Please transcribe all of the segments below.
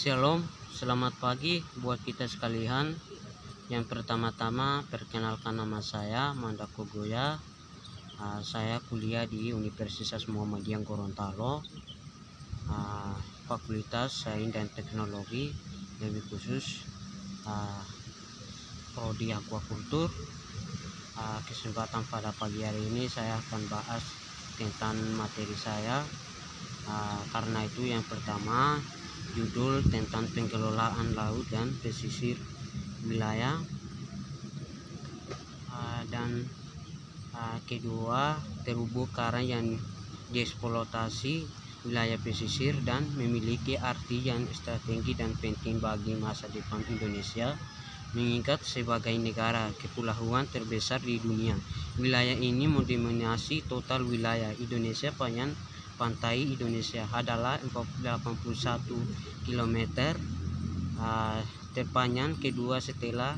Shalom, selamat pagi buat kita sekalian. Yang pertama-tama perkenalkan, nama saya Mandako Goya. Saya kuliah di Universitas Muhammadiyah Gorontalo, Fakultas Sains dan Teknologi, lebih khusus prodi Aquakultur. Kesempatan pada pagi hari ini saya akan bahas tentang materi saya. Karena itu yang pertama, judul tentang pengelolaan laut dan pesisir wilayah, dan kedua, terumbu karang yang dieksploitasi wilayah pesisir dan memiliki arti yang strategi dan penting bagi masa depan Indonesia, mengingat sebagai negara kepulauan terbesar di dunia. Wilayah ini mendominasi total wilayah Indonesia. Pantai Indonesia adalah 81 km, terpanjang kedua setelah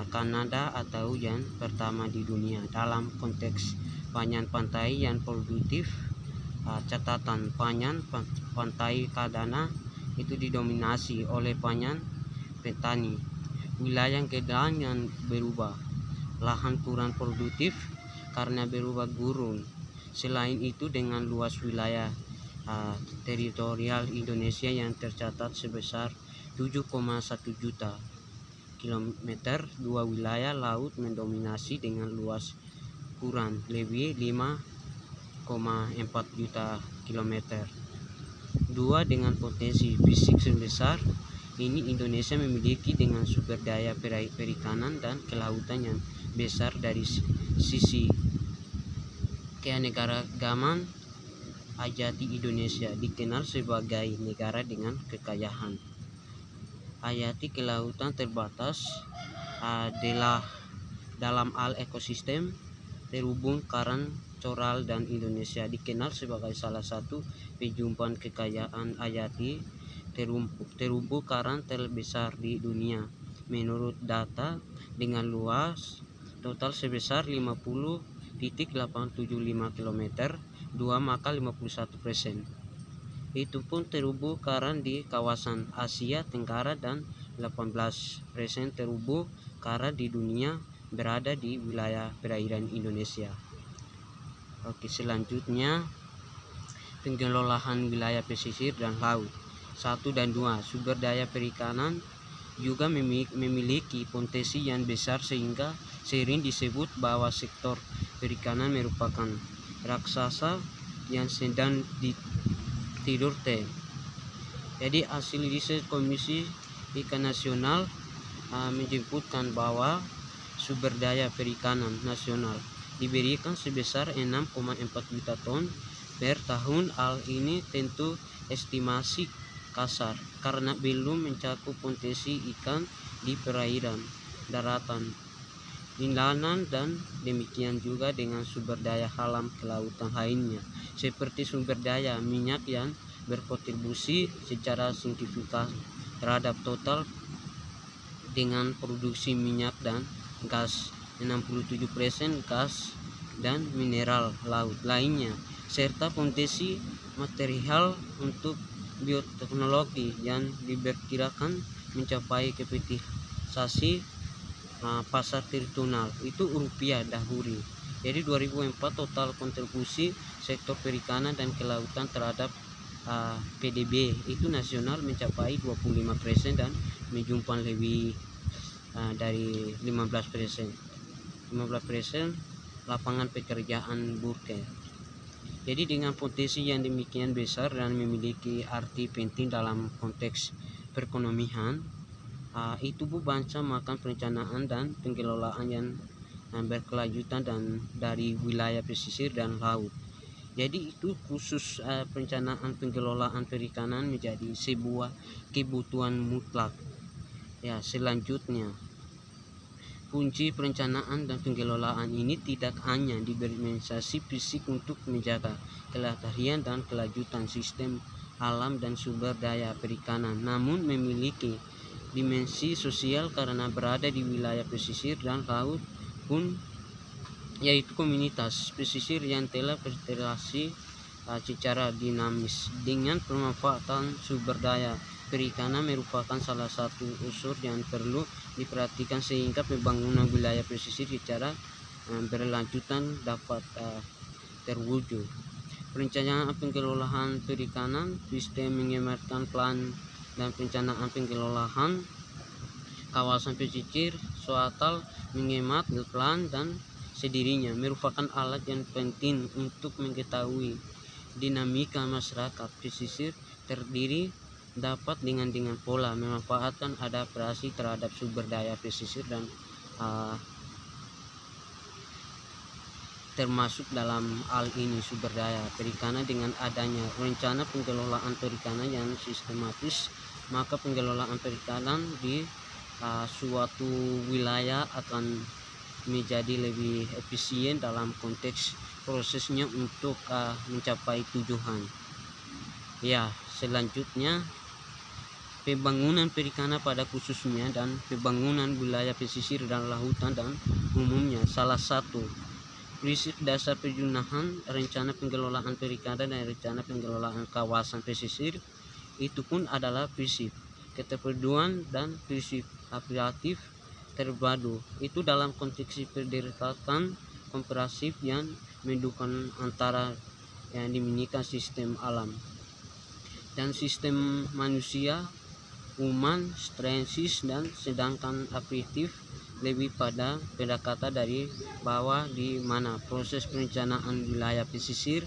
Kanada atau yang pertama di dunia. Dalam konteks panjang pantai yang produktif, catatan panjang pantai Kadana itu didominasi oleh panjang petani. Wilayah gedang yang berubah, lahan kurang produktif karena berubah gurun. Selain itu, dengan luas wilayah teritorial Indonesia yang tercatat sebesar 7,1 juta kilometer, dua wilayah laut mendominasi dengan luas kurang lebih 5,4 juta kilometer. Dua dengan potensi fisik sebesar ini, Indonesia memiliki dengan sumber daya perikanan dan kelautan yang besar. Dari sisi keanekaragaman hayati, Indonesia dikenal sebagai negara dengan kekayaan hayati kelautan terbatas dalam hal ekosistem terumbu karang coral, dan Indonesia dikenal sebagai salah satu penyumbang kekayaan hayati terumbu karang terbesar di dunia. Menurut data, dengan luas total sebesar 50,875 km, maka 51%. Itu pun terumbu karang di kawasan Asia Tenggara, dan 18% terumbu karang di dunia berada di wilayah perairan Indonesia. Oke, selanjutnya pengelolaan wilayah pesisir dan laut. 1 dan 2. Sumber daya perikanan juga memiliki potensi yang besar, sehingga sering disebut bahwa sektor perikanan merupakan raksasa yang sedang tidur teh. Jadi hasil riset Komisi Ikan Nasional menyebutkan bahwa sumber daya perikanan nasional diberikan sebesar 6,4 juta ton per tahun. Hal ini tentu estimasi kasar karena belum mencakup potensi ikan di perairan, daratan, inlanan, dan demikian juga dengan sumber daya alam kelautan lainnya, seperti sumber daya minyak yang berkontribusi secara signifikan terhadap total dengan produksi minyak dan gas, 67% gas dan mineral laut lainnya, serta potensi material untuk bioteknologi yang diperkirakan mencapai kapitalisasi pasar teritorial itu rupiah dahulu. Jadi 2004 total kontribusi sektor perikanan dan kelautan terhadap PDB itu nasional mencapai 25% dan menjumpang lebih dari 15% lapangan pekerjaan burke. Jadi dengan potensi yang demikian besar dan memiliki arti penting dalam konteks perekonomian, itu bangsa makan perencanaan dan pengelolaan yang berkelanjutan dan dari wilayah pesisir dan laut. Jadi itu khusus perencanaan pengelolaan perikanan menjadi sebuah kebutuhan mutlak. Ya, selanjutnya, kunci perencanaan dan pengelolaan ini tidak hanya dimensi fisik untuk menjaga kelestarian dan kelanjutan sistem alam dan sumber daya perikanan, namun memiliki dimensi sosial karena berada di wilayah pesisir dan laut pun, yaitu komunitas pesisir yang telah berinteraksi secara dinamis dengan pemanfaatan sumber daya perikanan merupakan salah satu unsur yang perlu diperhatikan sehingga pembangunan wilayah pesisir secara berlanjutan dapat terwujud. Perencanaan pengelolaan perikanan, sistem mengematkan plan dan perencanaan pengelolaan kawasan pesisir, soal mengemat plan dan sendirinya merupakan alat yang penting untuk mengetahui dinamika masyarakat pesisir terdiri dapat dengan pola memanfaatkan adaptasi terhadap sumber daya pesisir dan termasuk dalam hal ini sumber daya perikanan. Dengan adanya rencana pengelolaan perikanan yang sistematis, maka pengelolaan perikanan di suatu wilayah akan menjadi lebih efisien dalam konteks prosesnya untuk mencapai tujuan. Ya, selanjutnya pembangunan perikanan pada khususnya dan pembangunan wilayah pesisir dan lautan dan umumnya. Salah satu prinsip dasar penyusunan rencana pengelolaan perikanan dan rencana pengelolaan kawasan pesisir itu pun adalah prinsip keterpaduan dan prinsip aplikatif terpadu. Itu dalam konteks pendekatan komprehensif yang mendukung antara yang dimiliki sistem alam dan sistem manusia, human, strategis, dan sedangkan aplikatif lebih pada pendekatan dari bawah, di mana proses perencanaan wilayah pesisir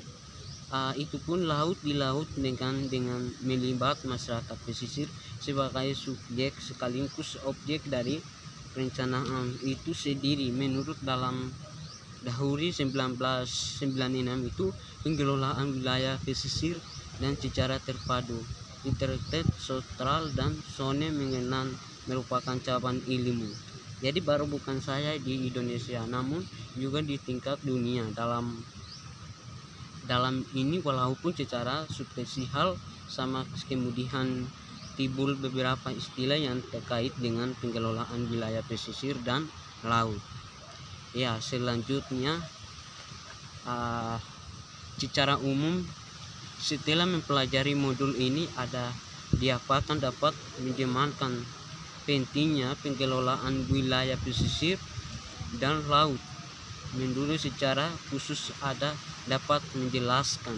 itu pun laut di laut dengan melibat masyarakat pesisir sebagai subjek sekaligus objek dari perencanaan itu sendiri. Menurut dalam Dahuri 1996 itu pengelolaan wilayah pesisir dan secara terpadu, integrated, sentral dan zone mengenal merupakan cabang ilmu. Jadi baru bukan saya di Indonesia, namun juga di tingkat dunia dalam ini, walaupun secara substansial sama. Kemudian timbul beberapa istilah yang terkait dengan pengelolaan wilayah pesisir dan laut. Ya, selanjutnya secara umum setelah mempelajari modul ini diapakan dapat menjelaskan pentingnya pengelolaan wilayah pesisir dan laut. Menurut secara khusus dapat menjelaskan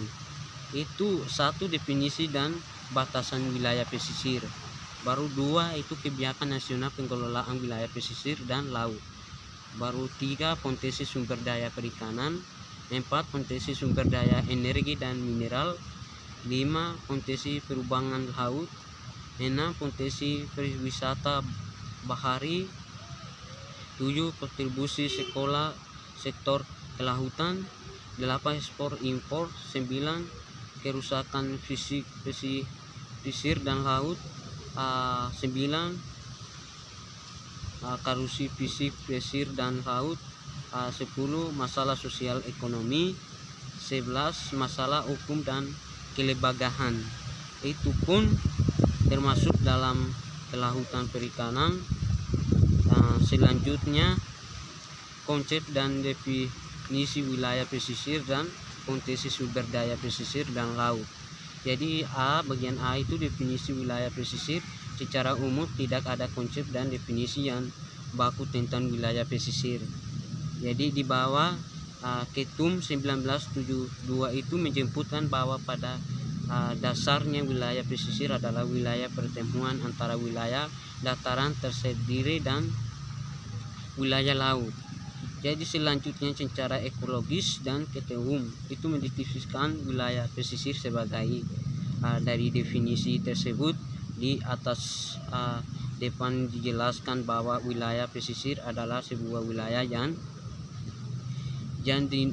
itu satu, definisi dan batasan wilayah pesisir. Baru dua, itu kebijakan nasional pengelolaan wilayah pesisir dan laut. Baru tiga, potensi sumber daya perikanan. Empat, potensi sumber daya energi dan mineral. Lima, potensi perubahan laut. 6. Potensi pariwisata bahari. 7. Kontribusi sekolah sektor kelautan. 8. Ekspor impor. 9. Kerusakan fisik pesisir dan laut. 9. Karusi fisik pesisir dan laut. 10. Masalah sosial ekonomi. 11. Masalah hukum dan kelembagaan. Itu pun termasuk dalam kelautan perikanan. Selanjutnya konsep dan definisi wilayah pesisir dan potensi sumber daya pesisir dan laut. Jadi bagian A itu definisi wilayah pesisir. Secara umum tidak ada konsep dan definisi yang baku tentang wilayah pesisir. Jadi di bawah Ketum 1972 itu menjemputkan bahwa pada dasarnya wilayah pesisir adalah wilayah pertemuan antara wilayah dataran tersendiri dan wilayah laut. Jadi selanjutnya secara ekologis dan ketum itu mendefinisikan wilayah pesisir sebagai dari definisi tersebut di atas depan dijelaskan bahwa wilayah pesisir adalah sebuah wilayah yang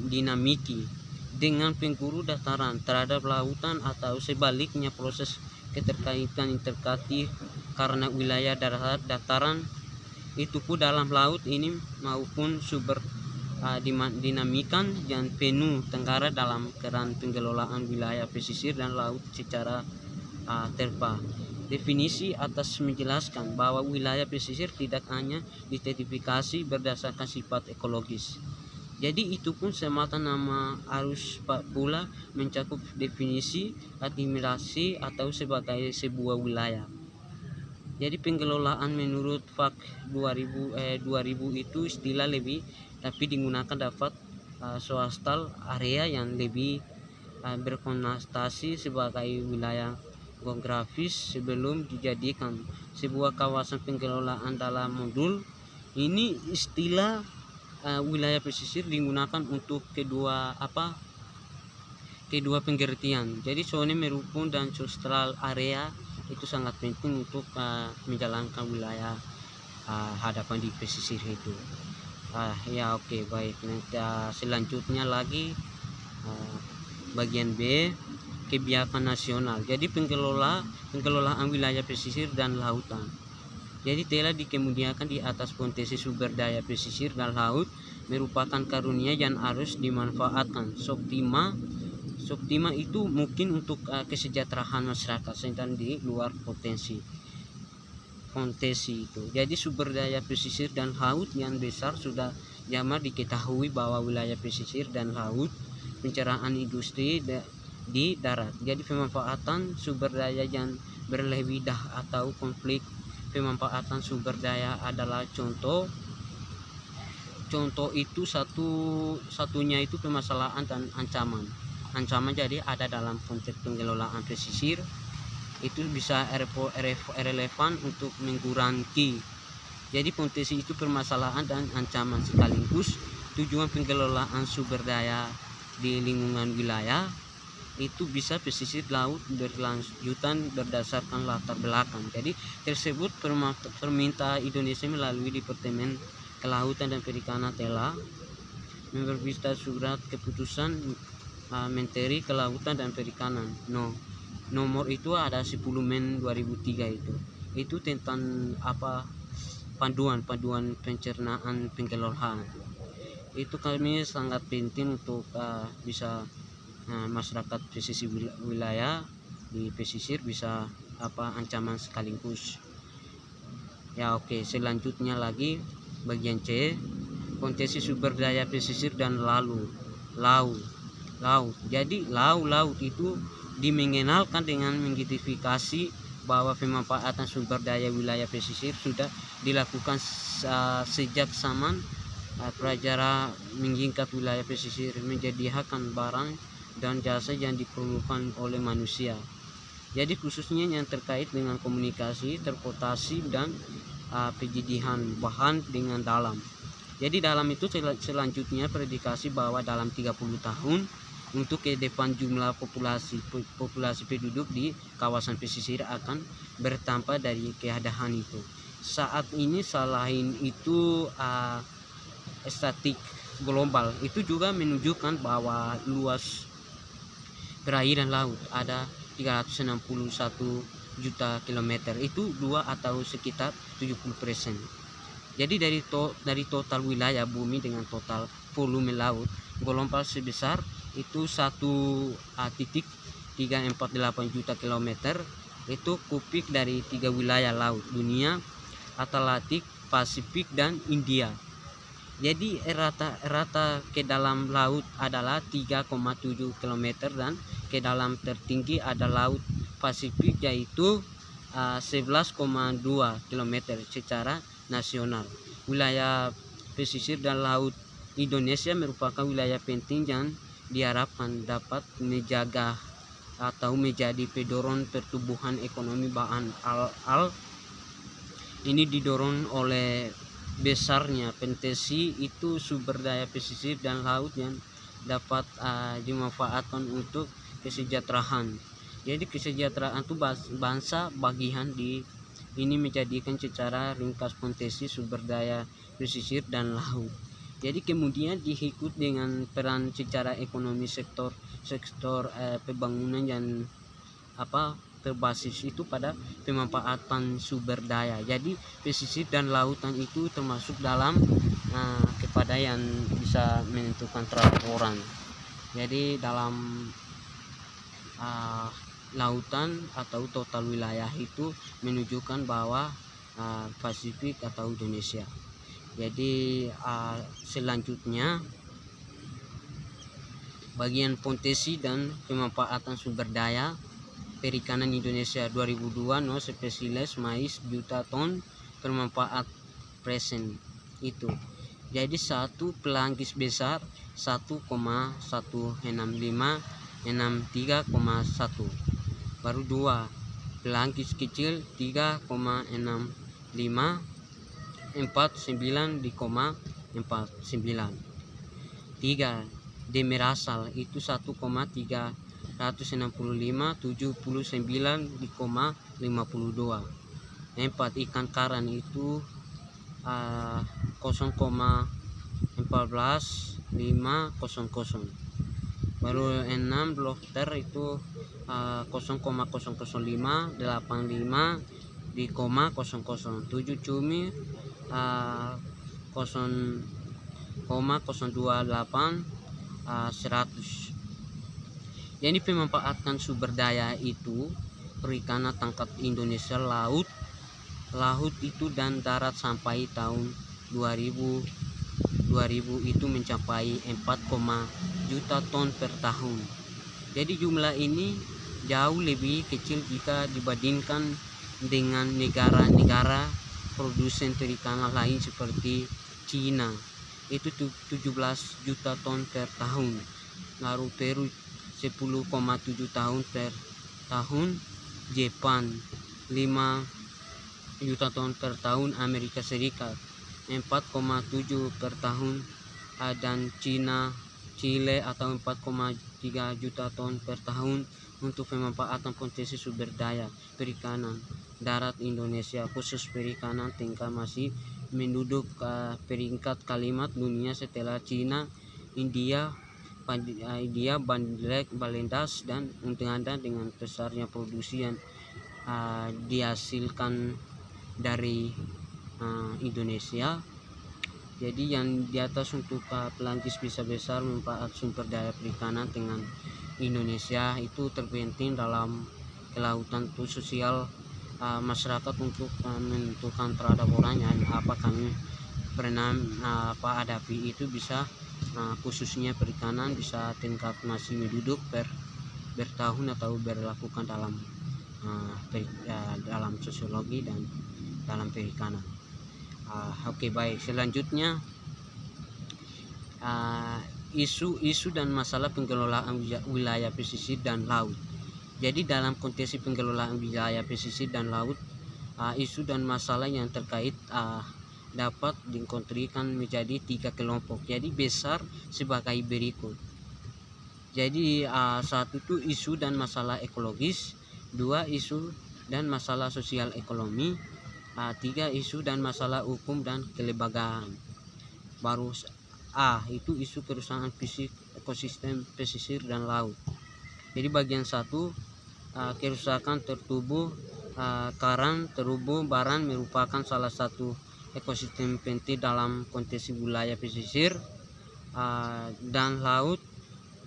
dinamiki dengan penghulu dataran terhadap lautan atau sebaliknya proses keterkaitan integratif karena wilayah dataran itu pun dalam laut ini maupun sumber dinamikan yang penuh tenggara dalam keran pengelolaan wilayah pesisir dan laut secara terpadu. Definisi atas menjelaskan bahwa wilayah pesisir tidak hanya diidentifikasi berdasarkan sifat ekologis. Jadi itu pun semata nama harus pula mencakup definisi administrasi atau sebagai sebuah wilayah. Jadi pengelolaan menurut FAQ 2000 itu istilah lebih tapi digunakan dapat swastal area yang lebih berkonotasi sebagai wilayah geografis sebelum dijadikan sebuah kawasan pengelolaan dalam modul ini. Istilah wilayah pesisir digunakan untuk kedua pengertian. Jadi zona merupung dan coastal area itu sangat penting untuk menjalankan wilayah hadapan di pesisir itu. Ya oke, baik. Nanti selanjutnya lagi bagian B, kebijakan nasional. Jadi pengelolaan wilayah pesisir dan lautan. Jadi telah dikemudiakan di atas potensi sumber daya pesisir dan laut merupakan karunia yang harus dimanfaatkan Soptima itu mungkin untuk kesejahteraan masyarakat, sedang di luar potensi itu. Jadi sumber daya pesisir dan laut yang besar sudah lama diketahui bahwa wilayah pesisir dan laut pencerahan industri di darat. Jadi pemanfaatan sumber daya yang berlebih atau konflik pemanfaatan sumber daya adalah contoh itu satunya itu permasalahan dan ancaman. Jadi ada dalam konteks pengelolaan pesisir itu bisa relevan untuk mengurangi. Jadi potensi itu permasalahan dan ancaman sekaligus tujuan pengelolaan sumber daya di lingkungan wilayah itu bisa pesisir laut berkelanjutan berdasarkan latar belakang. Jadi tersebut permintaan Indonesia melalui Departemen Kelautan dan Perikanan telah menerbitkan surat keputusan Menteri Kelautan dan Perikanan nomor itu ada 10 Men 2003 itu tentang panduan pencernaan pengelolaan. Itu kami sangat penting untuk bisa masyarakat pesisir wilayah di pesisir bisa ancaman sekaligus. Ya oke, selanjutnya lagi bagian C, potensi sumber daya pesisir dan laut. Jadi laut itu dimengenalkan dengan mengidentifikasi bahwa pemanfaatan sumber daya wilayah pesisir sudah dilakukan sejak zaman prasejarah meningkat wilayah pesisir menjadikan barang dan jasa yang diperlukan oleh manusia. Jadi khususnya yang terkait dengan komunikasi, transportasi dan penjadian bahan dengan dalam. Jadi dalam itu selanjutnya predikasi bahwa dalam 30 tahun untuk ke depan jumlah populasi penduduk di kawasan pesisir akan bertambah dari keadaan itu. Saat ini selain itu statistik global itu juga menunjukkan bahwa luas perairan laut ada 361 juta kilometer, itu 2 atau sekitar 70%. Jadi dari total wilayah bumi dengan total volume laut global sebesar itu 1,348 juta kilometer itu kubik dari 3 wilayah laut dunia, Atlantik, Pasifik dan India. Jadi rata ke dalam laut adalah 3,7 km dan ke dalam tertinggi ada laut Pasifik yaitu 11,2 km secara nasional. Wilayah pesisir dan laut Indonesia merupakan wilayah penting yang diharapkan dapat menjaga atau menjadi pendorong pertumbuhan ekonomi bahan ini didorong oleh besarnya potensi itu sumber daya pesisir dan laut yang dapat dimanfaatkan untuk kesejahteraan. Jadi kesejahteraan itu bangsa bagian di ini menjadikan secara ringkas potensi sumber daya pesisir dan laut. Jadi kemudian diikut dengan peran secara ekonomi sektor pembangunan yang berbasis itu pada pemanfaatan sumber daya. Jadi pesisir dan lautan itu termasuk dalam kepada yang bisa menentukan transporan. Jadi dalam lautan atau total wilayah itu menunjukkan bahwa Pasifik atau Indonesia. Jadi selanjutnya bagian potensi dan pemanfaatan sumber daya perikanan Indonesia 2002 no spesies mais juta ton bermanfaat present itu. Jadi satu pelangkis besar 1,16563,1, baru dua pelangkis kecil 3,6549,49. Tiga demerasal itu 1,36579,52. Empat ikan karan itu 0,14500. Baru 6 lobster itu 0,00585 di koma 0,0. 7 cumi 0,028 100. Jadi pemanfaatan sumber daya itu perikanan tangkap Indonesia laut itu dan darat sampai tahun 2000 itu mencapai 4, juta ton per tahun. Jadi jumlah ini jauh lebih kecil jika dibandingkan dengan negara-negara produsen perikanan lain seperti Cina, itu 17 juta ton per tahun, lalu Peru 10,7 tahun per tahun, Jepang 5 juta ton per tahun, Amerika Serikat 4,7 per tahun, dan Chile atau 4,3 juta ton per tahun. Untuk pemanfaatan potensi sumber daya perikanan darat Indonesia khusus perikanan tingkat masih menduduk peringkat kelima dunia setelah Cina, India, Bangladesh dan Uganda dengan besarnya produksi yang dihasilkan dari Indonesia. Jadi yang di atas untuk pelangkis bisa besar manfaat sumber daya perikanan dengan Indonesia itu terpenting dalam kelautan itu sosial masyarakat untuk menentukan terhadap orangnya apa kami pernah hadapi itu bisa khususnya perikanan bisa tingkat masih duduk bertahun atau berlakukan dalam dalam sosiologi dan dalam perikanan. Oke, baik, selanjutnya isu dan masalah pengelolaan wilayah pesisir dan laut. Jadi dalam konteks pengelolaan wilayah pesisir dan laut, isu dan masalah yang terkait dapat dikonturikan menjadi 3 kelompok. Jadi besar sebagai berikut. Jadi satu itu isu dan masalah ekologis, 2 isu dan masalah sosial ekonomi, 3 isu dan masalah hukum dan kelembagaan. Baru itu isu kerusakan fisik ekosistem pesisir dan laut. Jadi bagian 1, kerusakan tertubuh karang terumbu karang merupakan salah satu ekosistem penting dalam konteks wilayah pesisir dan laut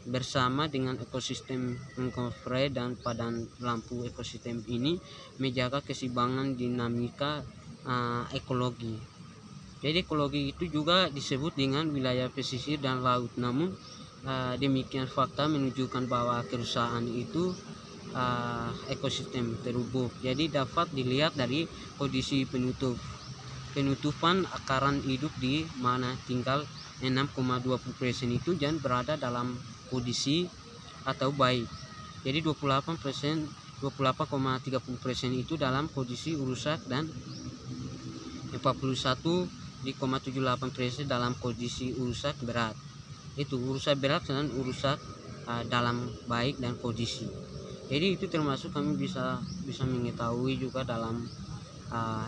bersama dengan ekosistem mangrove dan padang lampu. Ekosistem ini menjaga keseimbangan dinamika ekologi. Jadi ekologi itu juga disebut dengan wilayah pesisir dan laut. Namun demikian fakta menunjukkan bahwa kerusakan itu ekosistem terubuk. Jadi dapat dilihat dari kondisi penutupan karang hidup di mana tinggal 6,20% itu dan berada dalam kondisi atau baik. Jadi 28,30% itu dalam kondisi rusak dan 41,78% dalam kondisi rusak berat. Itu rusak berat dan rusak dalam baik dan kondisi. Jadi itu termasuk kami bisa mengetahui juga dalam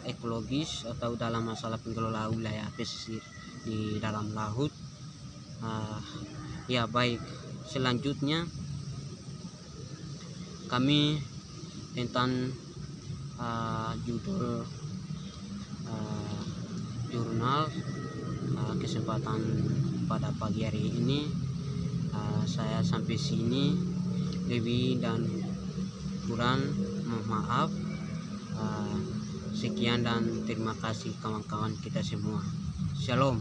ekologis atau dalam masalah pengelolaan wilayah pesisir di dalam laut. Ya, baik, selanjutnya kami tentang judul jurnal kesempatan pada pagi hari ini. Saya sampai sini, lebih dan kurang mohon maaf. Sekian dan terima kasih kawan-kawan kita semua. Shalom.